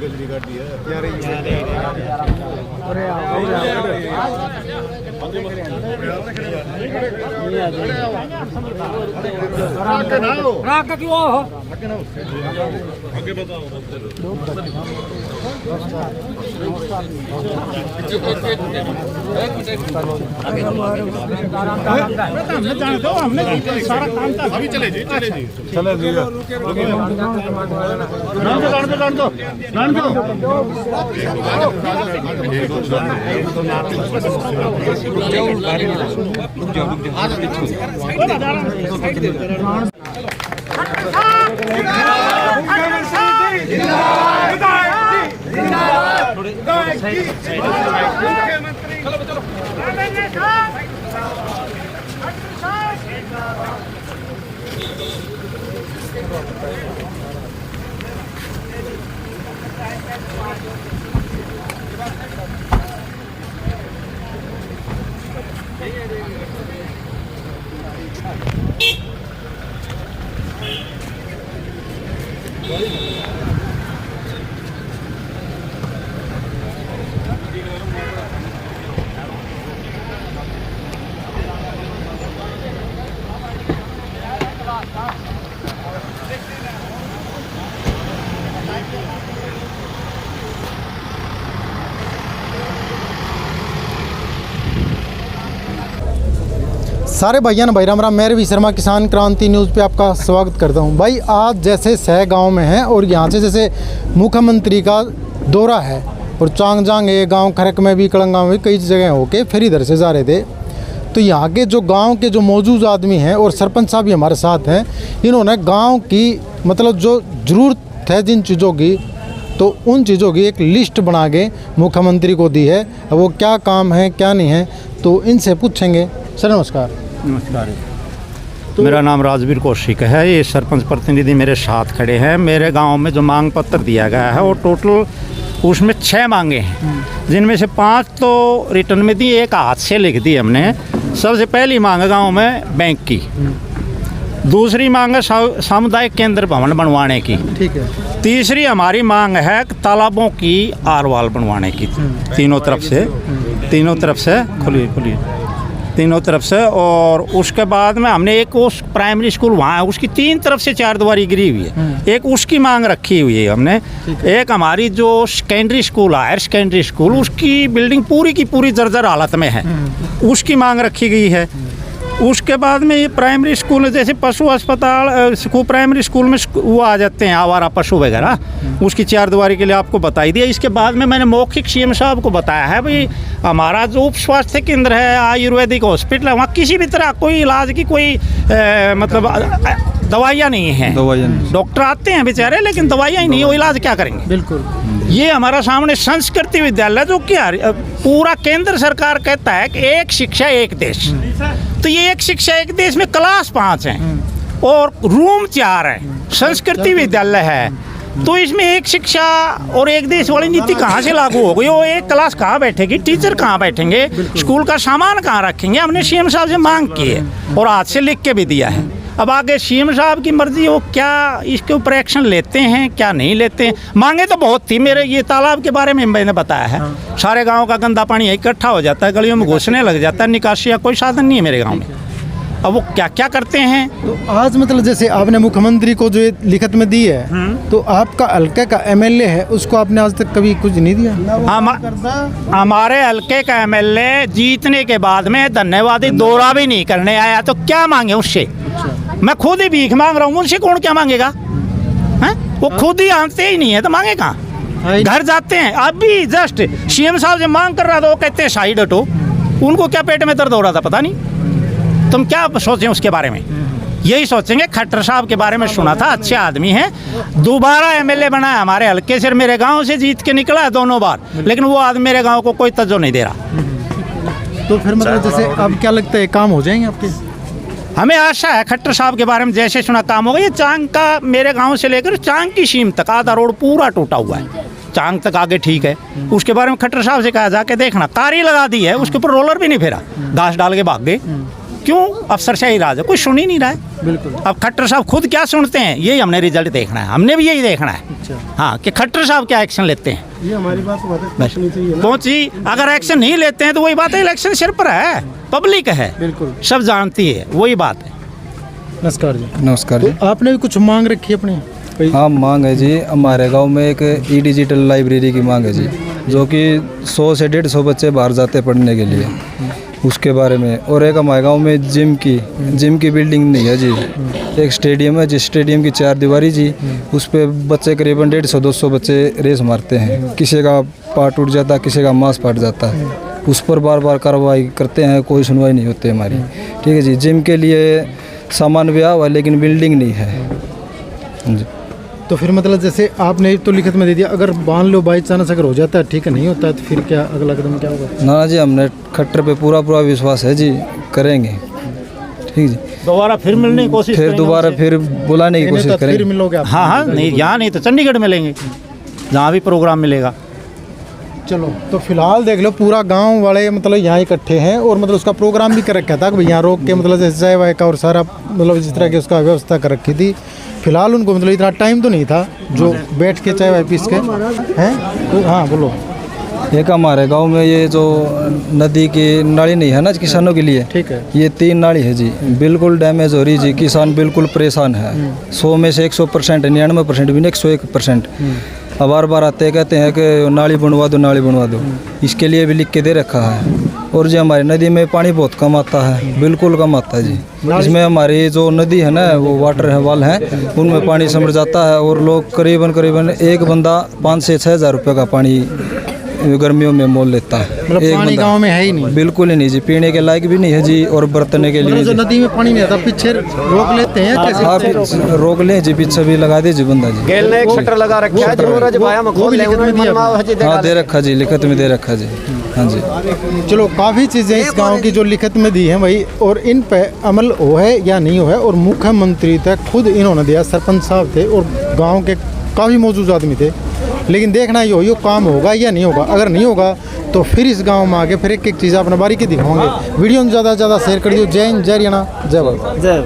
गलती कर दी है आगे बताओ हमने सारा काम था अभी चले जी सारे भाइयों ने भाई राम राम। मैं रवि शर्मा किसान क्रांति न्यूज़ पे आपका स्वागत करता हूं। भाई आज जैसे सह गांव में हैं और यहाँ से जैसे मुख्यमंत्री का दौरा है और चांगजांग है गांव खरक में भी कलंगा में भी कई जगह होके फिर इधर से जा रहे थे, तो यहाँ के जो गांव के जो मौजूद आदमी हैं और सरपंच साहब भी हमारे साथ हैं, इन्होंने गाँव की मतलब जो ज़रूरत है जिन चीज़ों की, तो उन चीज़ों की एक लिस्ट बना के मुख्यमंत्री को दी है। अब वो क्या काम है क्या नहीं है तो इनसे पूछेंगे। सर नमस्कार। नमस्कार। तो मेरा नाम राजवीर कौशिक है। ये सरपंच प्रतिनिधि मेरे साथ खड़े हैं। मेरे गांव में जो मांग पत्र दिया गया है और टोटल उसमें 6 मांगे हैं, जिनमें से 5 तो रिटर्न में दी, एक हाथ से लिख दी हमने। सबसे पहली मांग है गांव में बैंक की, दूसरी मांग है सामुदायिक केंद्र भवन बनवाने की, ठीक है। तीसरी हमारी मांग है तालाबों की आरवाल बनवाने की, तीनों तरफ से खुली तीनों तरफ से। और उसके बाद में हमने एक उस प्राइमरी स्कूल वहाँ है, उसकी 3 तरफ से 4 दीवारी गिरी हुई है, एक उसकी मांग रखी हुई है हमने। एक हमारी जो secondary school higher secondary school, उसकी बिल्डिंग पूरी की पूरी जर्जर हालत में है, उसकी मांग रखी गई है। उसके बाद में ये प्राइमरी स्कूल जैसे पशु अस्पताल प्राइमरी स्कूल में वो आ जाते हैं आवारा पशु वगैरह, उसकी 4 दीवारी के लिए आपको बताई दिया। इसके बाद में मैंने मौखिक सीएम साहब को बताया है भाई हमारा जो उप स्वास्थ्य केंद्र है, आयुर्वेदिक हॉस्पिटल है, वहाँ किसी भी तरह कोई इलाज की कोई मतलब दवाइयाँ नहीं हैं। डॉक्टर आते हैं बेचारे लेकिन दवाइयाँ ही नहीं, वो इलाज क्या करेंगे। बिल्कुल। ये हमारा सामने संस्कृति विद्यालय जो कि पूरा केंद्र सरकार कहता है कि एक शिक्षा एक देश, तो ये एक शिक्षा एक देश में क्लास 5 हैं और रूम 4 हैं, संस्कृति विद्यालय है, तो इसमें एक शिक्षा और एक देश वाली नीति कहाँ से लागू हो गई। वो एक क्लास कहाँ बैठेगी, टीचर कहाँ बैठेंगे, स्कूल का सामान कहाँ रखेंगे। हमने सीएम साहब से मांग की है और आज से लिख के भी दिया है। अब आगे सीएम साहब की मर्जी, वो क्या इसके ऊपर एक्शन लेते हैं क्या नहीं लेते हैं। मांगे तो बहुत थी। मेरे ये तालाब के बारे में मैंने बताया है, सारे गाँव का गंदा पानी इकट्ठा हो जाता है, गलियों में घुसने लग जाता है, निकासी का कोई साधन नहीं है मेरे गाँव में। अब वो क्या क्या करते हैं। तो आज मतलब जैसे आपने मुख्यमंत्री को जो लिखित में दी है, तो आपका हल्के का एमएलए है, उसको आपने आज तक कभी कुछ नहीं दिया। हमारे हल्के का एमएलए जीतने के बाद में धन्यवादी दौरा भी नहीं करने आया, तो क्या मांगे उससे। मैं खुद ही भीख मांग रहा हूँ, उनसे कौन क्या मांगेगा। है वो खुद ही आते ही नहीं है तो मांगे कहाँ। घर जाते हैं, अभी जस्ट सीएम साहब से मांग कर रहा था, वो कहते हैं साइड हटो। उनको क्या पेट में दर्द हो रहा था पता नहीं। तुम क्या सोचें उसके बारे में, यही सोचेंगे। खट्टर साहब के बारे में सुना था, अच्छे आदमी हैं, दोबारा एमएलए बना है हमारे हल्के से, मेरे गांव से जीत के निकला है दोनों बार, लेकिन वो आदमी मेरे गांव को कोई तवज्जो नहीं दे रहा। तो फिर मतलब जैसे अब क्या लगता है काम हो जाएंगे आपके। हमें आशा है खट्टर साहब के बारे में जैसे सुना काम होगा। ये चांग का मेरे गांव से लेकर चांग की सीम तक आधा रोड पूरा टूटा हुआ है, चांग तक आगे ठीक है, उसके बारे में खट्टर साहब से कहा जाके देखना, कार ही लगा दी है, उसके ऊपर रोलर भी नहीं फेरा, घास डाल के भाग गए। क्यों? अफसरशाही राज है, कोई सुन ही नहीं रहा है। बिल्कुल। अब खट्टर साहब खुद क्या सुनते हैं, यही हमने रिजल्ट देखना है, हमने भी यही देखना है। अच्छा। हाँ, कि खट्टर साहब क्या एक्शन लेते हैं। ये हमारी बात बस पहुंची, अगर एक्शन नहीं लेते हैं तो वही बात है, इलेक्शन सिर पर है, पब्लिक है, बिल्कुल सब जानती है, वही बात है। नमस्कार जी। नमस्कार जी। तो आपने भी कुछ मांग रखी है अपनी? हाँ, मांग है जी। हमारे गांव में एक ई डिजिटल लाइब्रेरी की मांग है जी, जो कि 100 से 150 बच्चे बाहर जाते पढ़ने के लिए, उसके बारे में। और एक हमारे गांव में जिम की बिल्डिंग नहीं है जी। एक स्टेडियम है, जिस स्टेडियम की 4 दीवारी जी, उस पर बच्चे करीबन 150-200 बच्चे रेस मारते हैं, किसी का पार्ट टूट जाता है, किसी का मांस फट जाता है, उस पर बार बार कार्रवाई करते हैं, कोई सुनवाई नहीं होती हमारी। ठीक है जी। जिम के लिए सामान भी हुआ लेकिन बिल्डिंग नहीं है जी। तो फिर मतलब जैसे आपने तो लिखित में दे दिया, अगर मान लो बाई चांस अगर हो जाता है, ठीक है, नहीं होता है, तो फिर क्या अगला कदम क्या होगा? ना जी, हमने खट्टर पे पूरा विश्वास है जी, करेंगे। ठीक जी। दोबारा फिर मिलने की कोशिश फिर करेंगे दोबारा उनसे। फिर बुलाने की कोशिश फिर करेंगे। मिलोगे आप? हाँ हाँ, नहीं यहाँ नहीं तो चंडीगढ़ मिलेंगे, जहाँ भी प्रोग्राम मिलेगा। चलो, तो फिलहाल देख लो पूरा गांव वाले मतलब यहाँ इकट्ठे हैं, और मतलब उसका प्रोग्राम भी कर रखा था कि भाई यहाँ रोक के मतलब जैसे चाय वाय का और सारा मतलब जिस तरह की उसका व्यवस्था कर रखी थी। फिलहाल उनको मतलब इतना टाइम तो नहीं था जो बैठ के चाय वाय पीस के हैं। तो हाँ बोलो। एक हमारे गांव में ये जो नदी की नाली नहीं है ना किसानों के लिए, ठीक है, ये 3 नाली है जी, बिल्कुल डैमेज हो रही जी, किसान बिल्कुल परेशान है। 100 में से 100%, 99% भी नहीं, 101%। अब बार बार आते हैं, कहते हैं कि नाली बनवा दो, नाली बनवा दो। इसके लिए भी लिख के दे रखा है। और जो हमारी नदी में पानी बहुत कम आता है, बिल्कुल कम आता है जी। इसमें हमारी जो नदी है ना, वो वाटर है वाल है, उनमें पानी समर जाता है, और लोग करीबन एक बंदा 5 से 6 हज़ार रुपये का पानी गर्मियों में मोल लेता है। मतलब एक पानी बंदा गांव में है ही नहीं, बिल्कुल ही नहीं जी, पीने के लायक भी नहीं है जी, और बर्तने के लिए मतलब जो नदी में पानी नहीं आता पीछे रोक लेते हैं कैसे? आप रोक लें जी, पीछे भी लगा दीजिए बंदा जी। गेल ने एक शटर लगा रखा है, जो रजवाया में खोल ले, हाँ, दे रखा जी, लिखत में दे रखा जी। हाँ जी। चलो, काफ़ी चीज़ें इस गांव की जो लिखित में दी हैं भाई, और इन पे अमल हो है या नहीं हो है, और मुख्यमंत्री तक खुद इन्होंने दिया, सरपंच साहब थे और गांव के काफ़ी मौजूद आदमी थे। लेकिन देखना ये काम होगा या नहीं होगा। अगर नहीं होगा तो फिर इस गांव में आके फिर एक चीज़ अपना बारीकी दिखाओगे। वीडियो में ज़्यादा से ज़्यादा शेयर कर दियो। जय हिंद, जय हरियाणा, जय भारत। जय